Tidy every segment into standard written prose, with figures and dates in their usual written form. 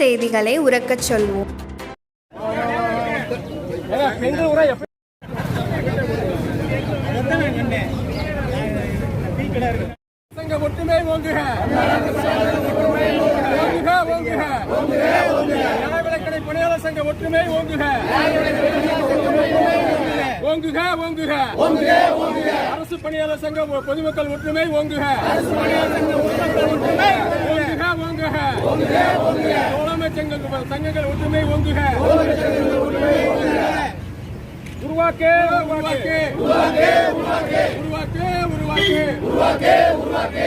செய்திகளை உரக்கச் சொல்வோம். ஒற்றுமை ஓங்குக. விளக்கடை பணியாளர் சங்க ஒற்றுமை ஓங்குக. ஓங்குக ஓங்குக. அரசு பணியாளர் சங்க பொதுமக்கள் ஒற்றுமை ஓங்குக. ஓங்குக ஓங்குக. தோழமை சங்கங்கள் ஒற்றுமை ஓங்குக. உருவாக்கே உருவாக்கே உருவாக்கே உருவாக்கே உருவாக்கே உருவாக்கே உருவாக்கே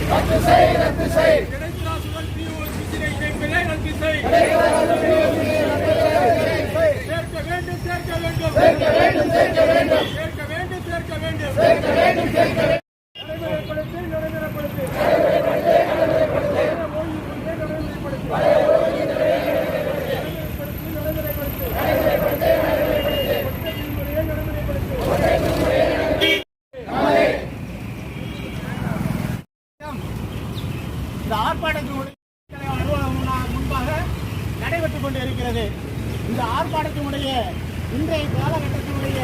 ரத்து செய் ரத்து செய் கிடைத்தாசுகள் தீவிர கேட்பதை ரத்து செய். சேர்க்க வேண்டும் சேர்க்க வேண்டும் சேர்க்க வேண்டும் சேர்க்க வேண்டும் சேர்க்க வேண்டும் சேர்க்க வேண்டும் சேர்க்க வேண்டும் சேர்க்க வேண்டும். நடைமுறைப்படுத்தி நடைமுறைப்படுத்தி இந்த ஆர்ப்பாட்டத்தினுடைய முன்பாக நடைபெற்றுக் கொண்டிருக்கிறது. இந்த ஆர்ப்பாட்டத்தினுடைய இன்றைய காலகட்டத்தினுடைய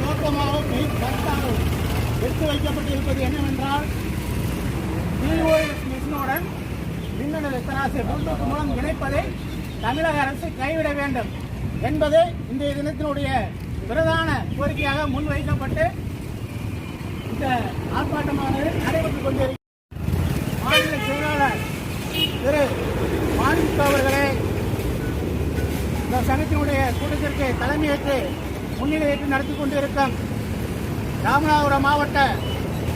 நோக்கமாகவும் கருத்தாகவும் எடுத்து வைக்கப்பட்டிருப்பது என்னவென்றால், பிஓஎஸ் மிஷினுடன் மின்னணு தராசு ப்ளூடூத் மூலம் இணைப்பதை தமிழக அரசு கைவிட வேண்டும் என்பது இன்றைய தினத்தினுடைய பிரதான கோரிக்கையாக முன்வைக்கப்பட்டு இந்த ஆர்ப்பாட்டமானது நடைபெற்றுக் கொண்டிருக்கிறது. மாநில செயலாளர் திரு மாணிக்க அவர்களே இந்த சங்கத்தினுடைய கூட்டத்திற்கு தலைமையேற்று முன்னிலையேற்று நடத்தி கொண்டிருக்கும் ராமநாதபுரம் மாவட்ட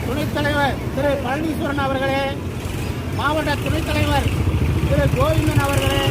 துணைத் தலைவர் திரு பழனீஸ்வரன் அவர்களே, மாவட்ட துணைத் தலைவர் திரு கோவிந்தன் அவர்களே,